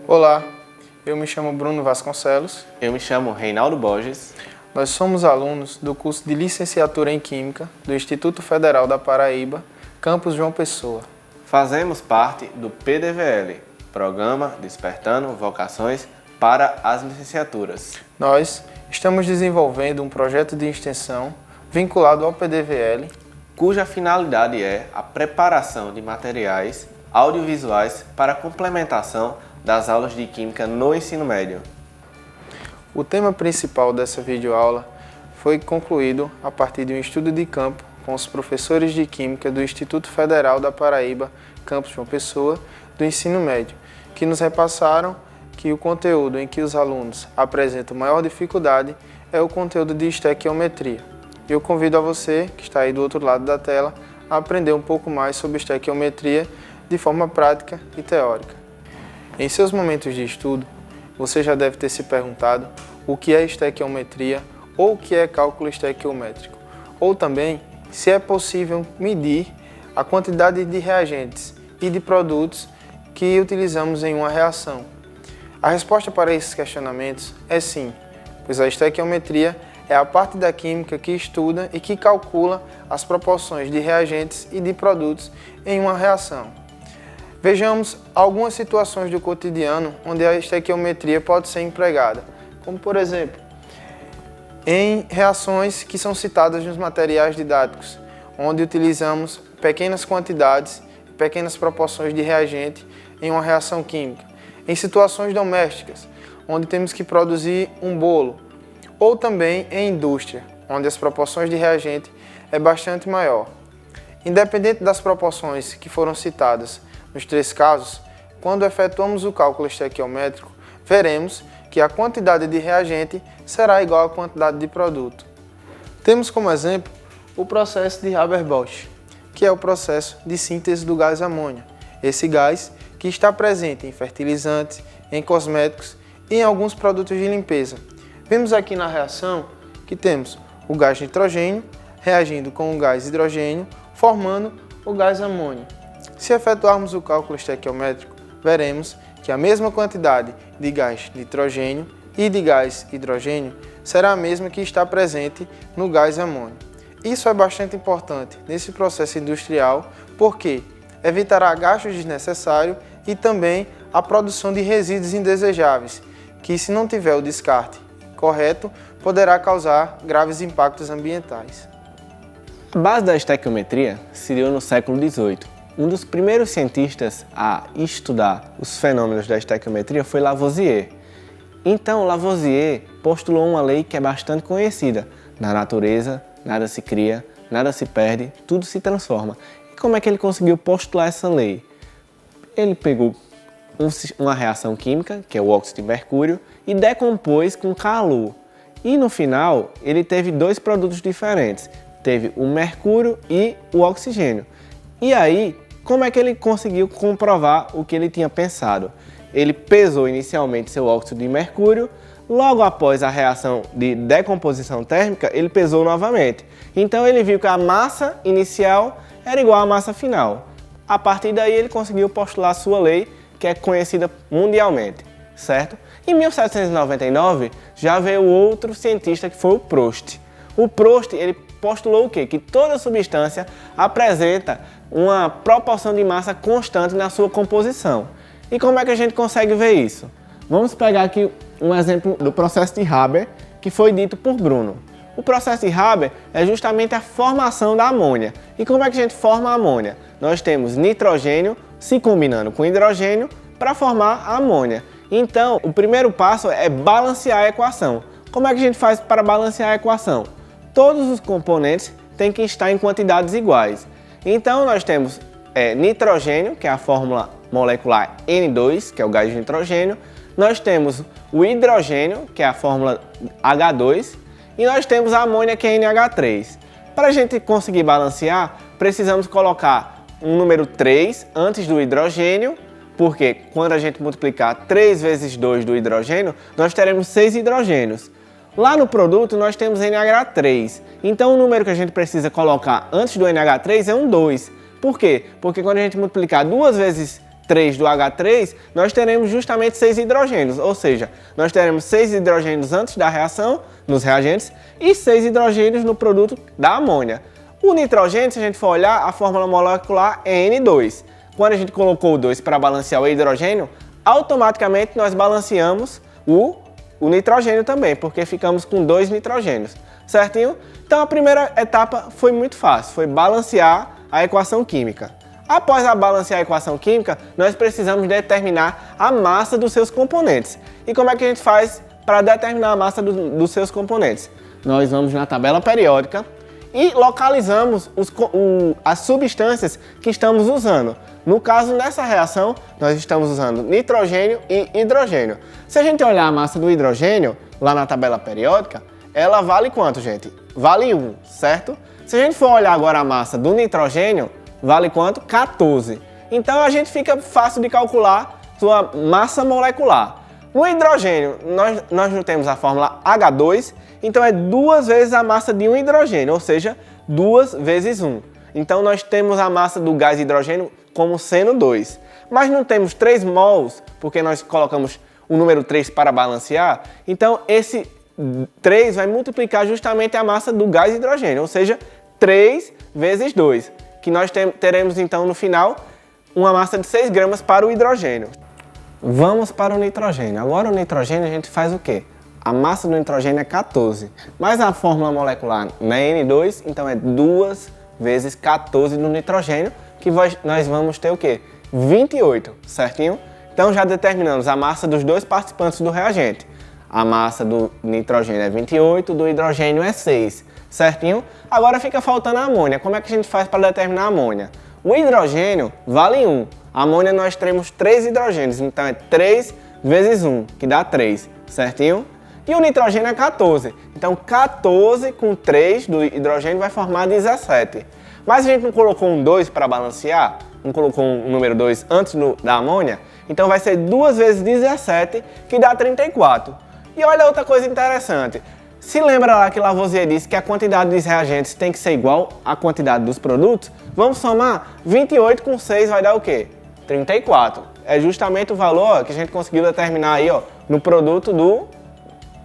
Olá, eu me chamo Bruno Vasconcelos. Eu me chamo Reinaldo Borges. Nós somos alunos do curso de Licenciatura em Química do Instituto Federal da Paraíba, campus João Pessoa. Fazemos parte do PDVL, Programa Despertando Vocações para as Licenciaturas. Nós estamos desenvolvendo um projeto de extensão vinculado ao PDVL, cuja finalidade é a preparação de materiais audiovisuais para a complementação das aulas de Química no ensino médio. O tema principal dessa videoaula foi concluído a partir de um estudo de campo com os professores de Química do Instituto Federal da Paraíba, campus João Pessoa, do ensino médio, que nos repassaram que o conteúdo em que os alunos apresentam maior dificuldade é o conteúdo de estequiometria. Eu convido a você, que está aí do outro lado da tela, a aprender um pouco mais sobre estequiometria de forma prática e teórica. Em seus momentos de estudo, você já deve ter se perguntado o que é estequiometria ou o que é cálculo estequiométrico, ou também se é possível medir a quantidade de reagentes e de produtos que utilizamos em uma reação. A resposta para esses questionamentos é sim, pois a estequiometria é a parte da química que estuda e que calcula as proporções de reagentes e de produtos em uma reação. Vejamos algumas situações do cotidiano onde a estequiometria pode ser empregada, como por exemplo, em reações que são citadas nos materiais didáticos, onde utilizamos pequenas quantidades, pequenas proporções de reagente em uma reação química. Em situações domésticas, onde temos que produzir um bolo, ou também em indústria, onde as proporções de reagente é bastante maior. Independente das proporções que foram citadas nos três casos, quando efetuamos o cálculo estequiométrico, veremos que a quantidade de reagente será igual à quantidade de produto. Temos como exemplo o processo de Haber-Bosch, que é o processo de síntese do gás amônia. Esse gás que está presente em fertilizantes, em cosméticos e em alguns produtos de limpeza. Vemos aqui na reação que temos o gás nitrogênio reagindo com o gás hidrogênio, formando o gás amônio. Se efetuarmos o cálculo estequiométrico, veremos que a mesma quantidade de gás nitrogênio e de gás hidrogênio será a mesma que está presente no gás amônio. Isso é bastante importante nesse processo industrial porque evitará gastos desnecessários e também a produção de resíduos indesejáveis, que se não tiver o descarte correto, poderá causar graves impactos ambientais. A base da estequiometria se deu no século XVIII. Um dos primeiros cientistas a estudar os fenômenos da estequiometria foi Lavoisier. Então, Lavoisier postulou uma lei que é bastante conhecida. Na natureza, nada se cria, nada se perde, tudo se transforma. E como é que ele conseguiu postular essa lei? Ele pegou uma reação química, que é o óxido de mercúrio, e decompôs com calor. E no final, ele teve dois produtos diferentes. Teve o mercúrio e o oxigênio. E aí, como é que ele conseguiu comprovar o que ele tinha pensado? Ele pesou inicialmente seu óxido de mercúrio, logo após a reação de decomposição térmica, ele pesou novamente. Então ele viu que a massa inicial era igual à massa final. A partir daí ele conseguiu postular a sua lei, que é conhecida mundialmente, certo? Em 1799 já veio outro cientista que foi o Prost. O Prost ele postulou o quê? Que toda substância apresenta uma proporção de massa constante na sua composição. E como é que a gente consegue ver isso? Vamos pegar aqui um exemplo do processo de Haber, que foi dito por Bruno. O processo de Haber é justamente a formação da amônia. E como é que a gente forma a amônia? Nós temos nitrogênio se combinando com hidrogênio para formar a amônia. Então, o primeiro passo é balancear a equação. Como é que a gente faz para balancear a equação? Todos os componentes têm que estar em quantidades iguais. Então, nós temos nitrogênio, que é a fórmula molecular N2, que é o gás de nitrogênio. Nós temos o hidrogênio, que é a fórmula H2. E nós temos a amônia, que é NH3. Para a gente conseguir balancear, precisamos colocar um número 3 antes do hidrogênio, porque quando a gente multiplicar 3 vezes 2 do hidrogênio, nós teremos 6 hidrogênios. Lá no produto nós temos NH3, então o número que a gente precisa colocar antes do NH3 é um 2. Por quê? Porque quando a gente multiplicar 2 vezes 3 do H3, nós teremos justamente 6 hidrogênios, ou seja, nós teremos 6 hidrogênios antes da reação, nos reagentes, e 6 hidrogênios no produto da amônia. O nitrogênio, se a gente for olhar, a fórmula molecular é N2. Quando a gente colocou o 2 para balancear o hidrogênio, automaticamente nós balanceamos o nitrogênio também, porque ficamos com 2 nitrogênios, certinho? Então a primeira etapa foi muito fácil, foi balancear a equação química. Após balancear a equação química, nós precisamos determinar a massa dos seus componentes. E como é que a gente faz para determinar a massa dos seus componentes? Nós vamos na tabela periódica e localizamos as substâncias que estamos usando. No caso, nessa reação, nós estamos usando nitrogênio e hidrogênio. Se a gente olhar a massa do hidrogênio, lá na tabela periódica, ela vale quanto, gente? Vale 1, certo? Se a gente for olhar agora a massa do nitrogênio, vale quanto? 14. Então a gente fica fácil de calcular sua massa molecular. No hidrogênio, nós não temos a fórmula H2, então é 2 vezes a massa de um hidrogênio, ou seja, 2 vezes 1. Então nós temos a massa do gás hidrogênio como sendo 2. Mas não temos 3 mols, porque nós colocamos o número 3 para balancear, então esse 3 vai multiplicar justamente a massa do gás hidrogênio, ou seja, 3 vezes 2, que nós teremos então no final uma massa de 6 gramas para o hidrogênio. Vamos para o nitrogênio. Agora o nitrogênio a gente faz o quê? A massa do nitrogênio é 14, mas a fórmula molecular não é N2, então é 2 vezes 14 do nitrogênio, que nós vamos ter o quê? 28, certinho? Então já determinamos a massa dos dois participantes do reagente. A massa do nitrogênio é 28, do hidrogênio é 6, certinho? Agora fica faltando a amônia. Como é que a gente faz para determinar a amônia? O hidrogênio vale 1. A amônia nós teremos 3 hidrogênios, então é 3 vezes 1, que dá 3, certinho? E o nitrogênio é 14. Então 14 com 3 do hidrogênio vai formar 17. Mas a gente não colocou um 2 para balancear? Não colocou um número 2 antes da amônia? Então vai ser 2 vezes 17, que dá 34. E olha outra coisa interessante. Se lembra lá que Lavoisier disse que a quantidade dos reagentes tem que ser igual à quantidade dos produtos? Vamos somar 28 com 6 vai dar o quê? 34. É justamente o valor que a gente conseguiu determinar aí, ó, no produto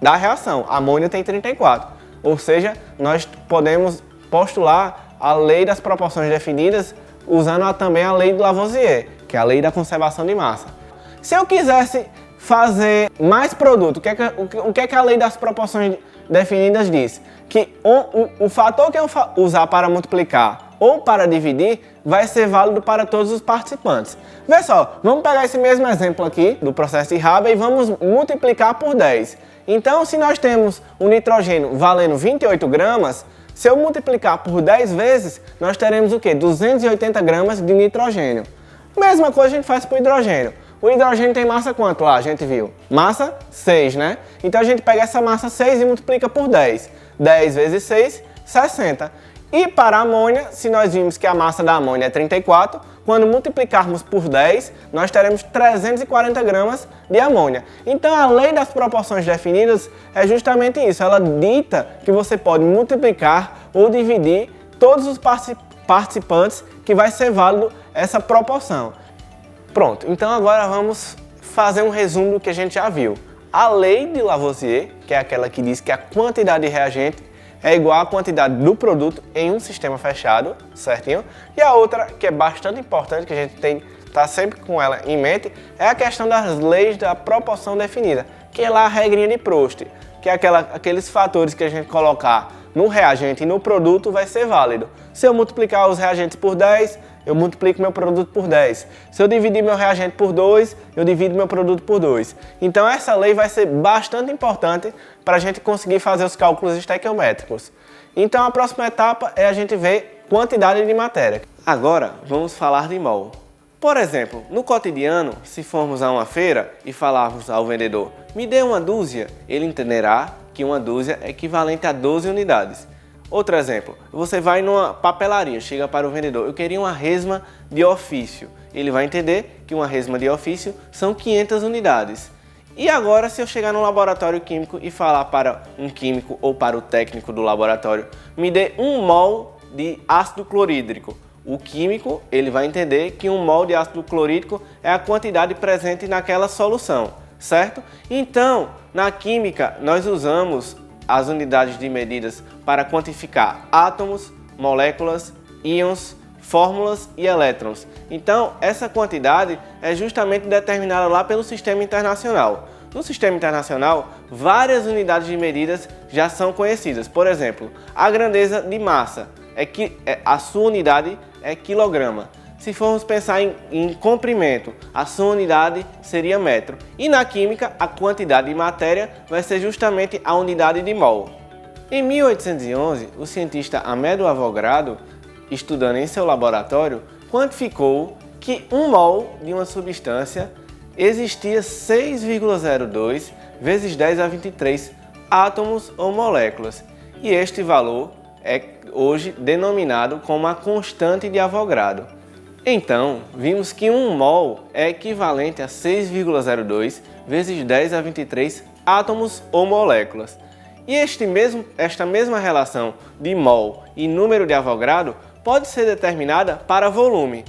da reação. A amônia tem 34. Ou seja, nós podemos postular a lei das proporções definidas usando também a lei de Lavoisier, que é a lei da conservação de massa. Se eu quisesse fazer mais produto, o que é que a lei das proporções definidas diz? Que o fator que eu usar para multiplicar ou para dividir vai ser válido para todos os participantes. Vê só, vamos pegar esse mesmo exemplo aqui do processo de Haber e vamos multiplicar por 10. Então, se nós temos o nitrogênio valendo 28 gramas, se eu multiplicar por 10 vezes, nós teremos o quê? 280 gramas de nitrogênio. Mesma coisa a gente faz para o hidrogênio. O hidrogênio tem massa quanto lá? A gente viu. Massa 6, né? Então a gente pega essa massa 6 e multiplica por 10. 10 vezes 6, 60. E para a amônia, se nós vimos que a massa da amônia é 34, quando multiplicarmos por 10, nós teremos 340 gramas de amônia. Então a lei das proporções definidas é justamente isso. Ela dita que você pode multiplicar ou dividir todos os participantes, que vai ser válido essa proporção. Pronto, então agora vamos fazer um resumo do que a gente já viu. A lei de Lavoisier, que é aquela que diz que a quantidade de reagente é igual à quantidade do produto em um sistema fechado, certinho? E a outra, que é bastante importante, que a gente tem que estar sempre com ela em mente, é a questão das leis da proporção definida, que é lá a regrinha de Proust, que é aqueles fatores que a gente colocar no reagente e no produto vai ser válido. Se eu multiplicar os reagentes por 10, eu multiplico meu produto por 10. Se eu dividir meu reagente por 2, eu divido meu produto por 2. Então essa lei vai ser bastante importante para a gente conseguir fazer os cálculos estequiométricos. Então a próxima etapa é a gente ver quantidade de matéria. Agora vamos falar de mol. Por exemplo, no cotidiano, se formos a uma feira e falarmos ao vendedor, me dê uma dúzia, ele entenderá que uma dúzia é equivalente a 12 unidades. Outro exemplo, você vai numa papelaria, chega para o vendedor, eu queria uma resma de ofício. Ele vai entender que uma resma de ofício são 500 unidades. E agora, se eu chegar no laboratório químico e falar para um químico ou para o técnico do laboratório, me dê 1 mol de ácido clorídrico. O químico ele vai entender que 1 mol de ácido clorídrico é a quantidade presente naquela solução, certo? Então, na química, nós usamos as unidades de medidas para quantificar átomos, moléculas, íons, fórmulas e elétrons. Então, essa quantidade é justamente determinada lá pelo Sistema Internacional. No Sistema Internacional, várias unidades de medidas já são conhecidas. Por exemplo, a grandeza de massa, a sua unidade é quilograma. Se formos pensar em comprimento, a sua unidade seria metro. E na química, a quantidade de matéria vai ser justamente a unidade de mol. Em 1811, o cientista Amedeo Avogadro, estudando em seu laboratório, quantificou que 1 mol de uma substância existia 6,02 vezes 10 a 23 átomos ou moléculas. E este valor é hoje denominado como a constante de Avogadro. Então, vimos que 1 mol é equivalente a 6,02 vezes 10 a 23 átomos ou moléculas. E esta mesma relação de mol e número de Avogadro pode ser determinada para volume.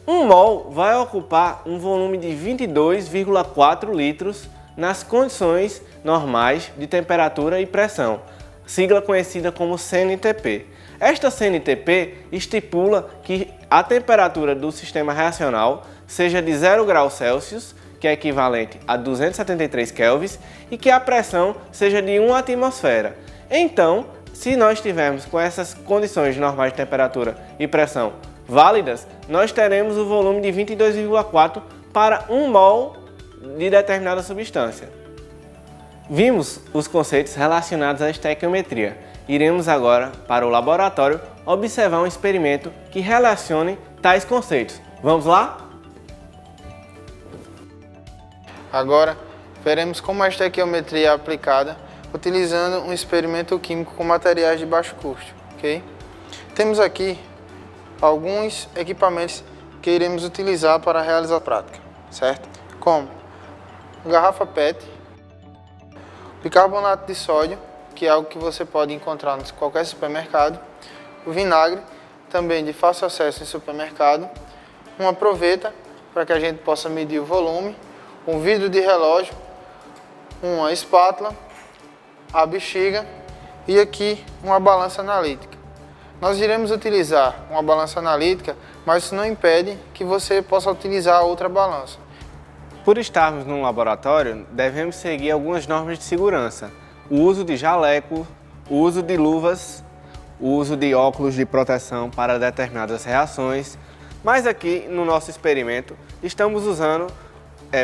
1 mol vai ocupar um volume de 22,4 litros nas condições normais de temperatura e pressão, sigla conhecida como CNTP. Esta CNTP estipula que a temperatura do sistema reacional seja de 0 graus Celsius, que é equivalente a 273 kelvins, e que a pressão seja de 1 atmosfera. Então, se nós estivermos com essas condições normais de temperatura e pressão válidas, nós teremos o volume de 22,4 para 1 mol de determinada substância. Vimos os conceitos relacionados à estequiometria. Iremos agora para o laboratório observar um experimento que relacione tais conceitos. Vamos lá? Agora, veremos como a estequiometria é aplicada utilizando um experimento químico com materiais de baixo custo, ok? Temos aqui alguns equipamentos que iremos utilizar para realizar a prática, certo? Como garrafa PET, bicarbonato de sódio, que é algo que você pode encontrar em qualquer supermercado, o vinagre, também de fácil acesso em supermercado, uma proveta, para que a gente possa medir o volume, um vidro de relógio, uma espátula, a bexiga e aqui uma balança analítica. Nós iremos utilizar uma balança analítica, mas isso não impede que você possa utilizar outra balança. Por estarmos num laboratório, devemos seguir algumas normas de segurança. O uso de jaleco, o uso de luvas, o uso de óculos de proteção para determinadas reações. Mas aqui no nosso experimento estamos usando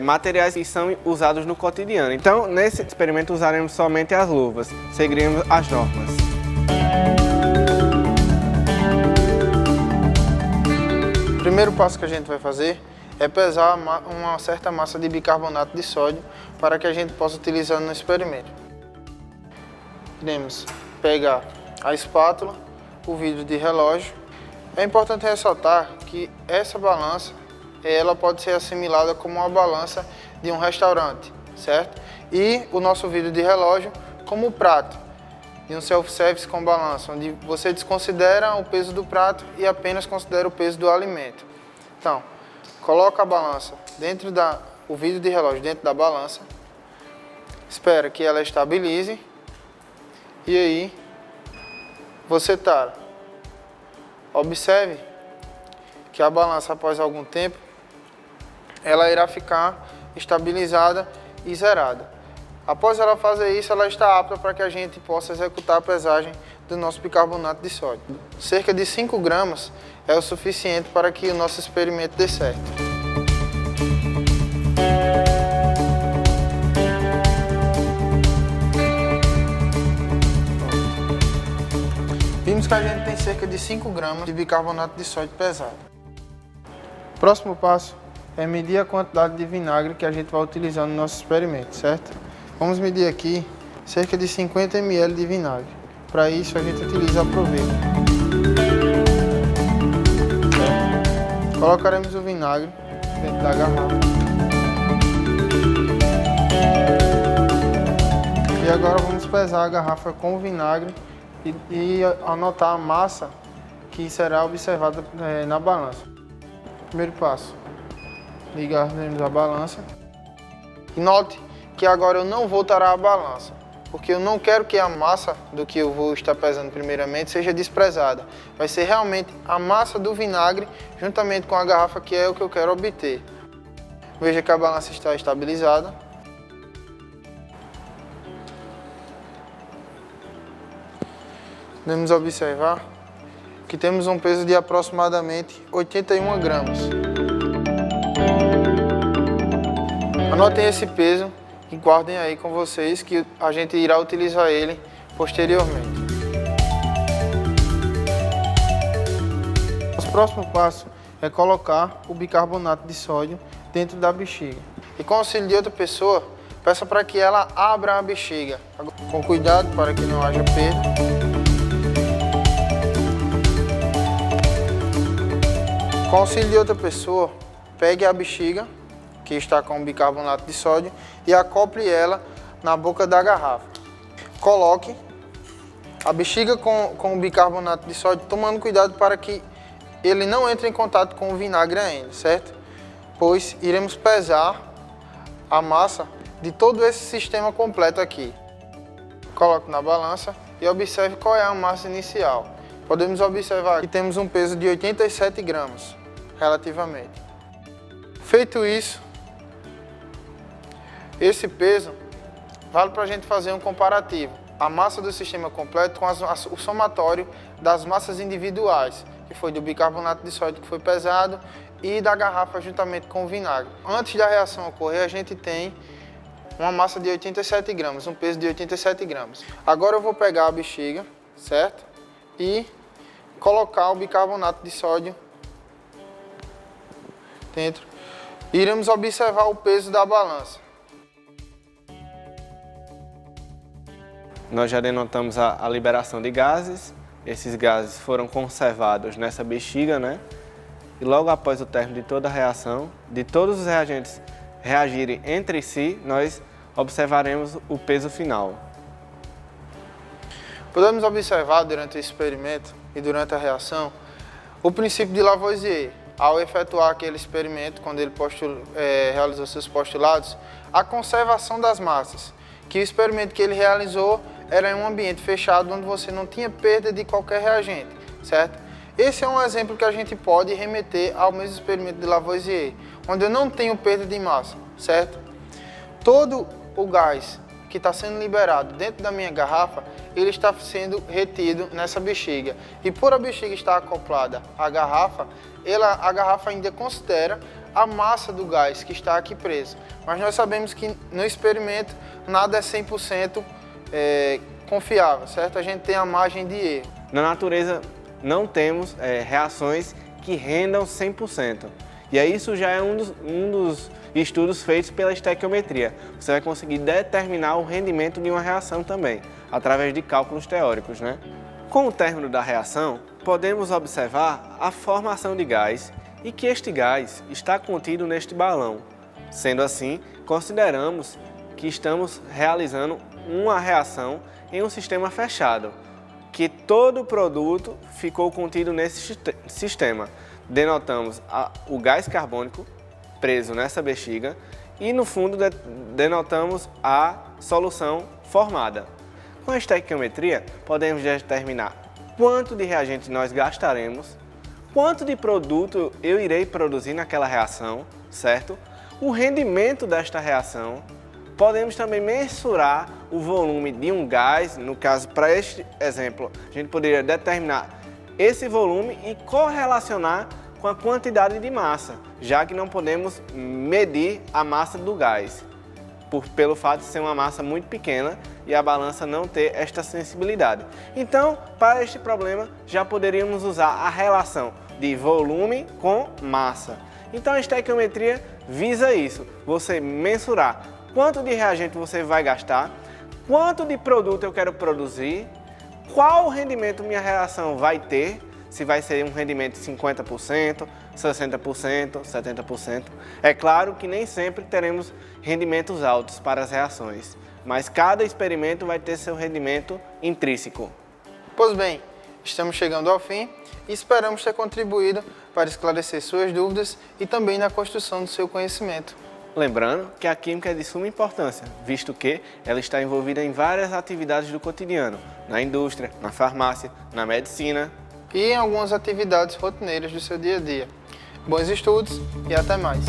materiais que são usados no cotidiano. Então, nesse experimento usaremos somente as luvas, seguiremos as normas. O primeiro passo que a gente vai fazer é pesar uma certa massa de bicarbonato de sódio para que a gente possa utilizar no experimento. Iremos pegar a espátula, o vidro de relógio. É importante ressaltar que essa balança ela pode ser assimilada como uma balança de um restaurante, certo? E o nosso vidro de relógio como o prato de um self-service com balança, onde você desconsidera o peso do prato e apenas considera o peso do alimento. Então, coloca a balança o vidro de relógio dentro da balança, espera que ela estabilize e aí você tara. Observe que a balança, após algum tempo, ela irá ficar estabilizada e zerada. Após ela fazer isso, ela está apta para que a gente possa executar a pesagem do nosso bicarbonato de sódio. Cerca de 5 gramas é o suficiente para que o nosso experimento dê certo. Vimos que a gente tem cerca de 5 gramas de bicarbonato de sódio pesado. O próximo passo é medir a quantidade de vinagre que a gente vai utilizar no nosso experimento, certo? Vamos medir aqui cerca de 50 ml de vinagre. Para isso a gente utiliza a proveta. Colocaremos o vinagre dentro da garrafa. E agora vamos pesar a garrafa com o vinagre e anotar a massa que será observada na balança. Primeiro passo, ligaremos a balança. E note que agora eu não vou tarar a balança, porque eu não quero que a massa do que eu vou estar pesando primeiramente seja desprezada. Vai ser realmente a massa do vinagre juntamente com a garrafa, que é o que eu quero obter. Veja que a balança está estabilizada. Podemos observar que temos um peso de aproximadamente 81 gramas. Anotem esse peso e guardem aí com vocês, que a gente irá utilizar ele posteriormente. O próximo passo é colocar o bicarbonato de sódio dentro da bexiga. E com o auxílio de outra pessoa, peça para que ela abra a bexiga, com cuidado para que não haja perda. Com o auxílio de outra pessoa, pegue a bexiga, que está com bicarbonato de sódio, e acople ela na boca da garrafa. Coloque a bexiga com o bicarbonato de sódio, tomando cuidado para que ele não entre em contato com o vinagre ainda, certo? Pois iremos pesar a massa de todo esse sistema completo aqui. Coloque na balança e observe qual é a massa inicial. Podemos observar que temos um peso de 87 gramas, relativamente. Feito isso, esse peso vale para a gente fazer um comparativo. A massa do sistema completo com o somatório das massas individuais, que foi do bicarbonato de sódio que foi pesado e da garrafa juntamente com o vinagre. Antes da reação ocorrer, a gente tem uma massa de 87 gramas, um peso de 87 gramas. Agora eu vou pegar a bexiga, certo? E colocar o bicarbonato de sódio dentro. Iremos observar o peso da balança. Nós já denotamos a liberação de gases. Esses gases foram conservados nessa bexiga, né? E logo após o término de toda a reação, de todos os reagentes reagirem entre si, nós observaremos o peso final. Podemos observar durante o experimento e durante a reação o princípio de Lavoisier. Ao efetuar aquele experimento, quando ele realizou seus postulados, a conservação das massas, que o experimento que ele realizou era em um ambiente fechado, onde você não tinha perda de qualquer reagente, certo? Esse é um exemplo que a gente pode remeter ao mesmo experimento de Lavoisier, onde eu não tenho perda de massa, certo? Todo o gás que está sendo liberado dentro da minha garrafa, ele está sendo retido nessa bexiga. E por a bexiga estar acoplada à garrafa, a garrafa ainda considera a massa do gás que está aqui preso. Mas nós sabemos que no experimento nada é 100% confiável, certo? A gente tem a margem de erro. Na natureza não temos reações que rendam 100%. E aí isso já é um dos estudos feitos pela estequiometria. Você vai conseguir determinar o rendimento de uma reação também, através de cálculos teóricos, né? Com o término da reação, podemos observar a formação de gás e que este gás está contido neste balão. Sendo assim, consideramos que estamos realizando uma reação em um sistema fechado, que todo o produto ficou contido nesse sistema. Denotamos o gás carbônico preso nessa bexiga e no fundo denotamos a solução formada. Com a estequiometria podemos determinar quanto de reagente nós gastaremos, quanto de produto eu irei produzir naquela reação, certo? O rendimento desta reação. Podemos também mensurar o volume de um gás, no caso, para este exemplo, a gente poderia determinar esse volume e correlacionar com a quantidade de massa, já que não podemos medir a massa do gás, pelo fato de ser uma massa muito pequena e a balança não ter esta sensibilidade. Então, para este problema, já poderíamos usar a relação de volume com massa. Então, a estequiometria visa isso, você mensurar quanto de reagente você vai gastar, quanto de produto eu quero produzir, qual rendimento minha reação vai ter, se vai ser um rendimento de 50%, 60%, 70%. É claro que nem sempre teremos rendimentos altos para as reações, mas cada experimento vai ter seu rendimento intrínseco. Pois bem, estamos chegando ao fim e esperamos ter contribuído para esclarecer suas dúvidas e também na construção do seu conhecimento. Lembrando que a química é de suma importância, visto que ela está envolvida em várias atividades do cotidiano, na indústria, na farmácia, na medicina E em algumas atividades rotineiras do seu dia a dia. Bons estudos e até mais!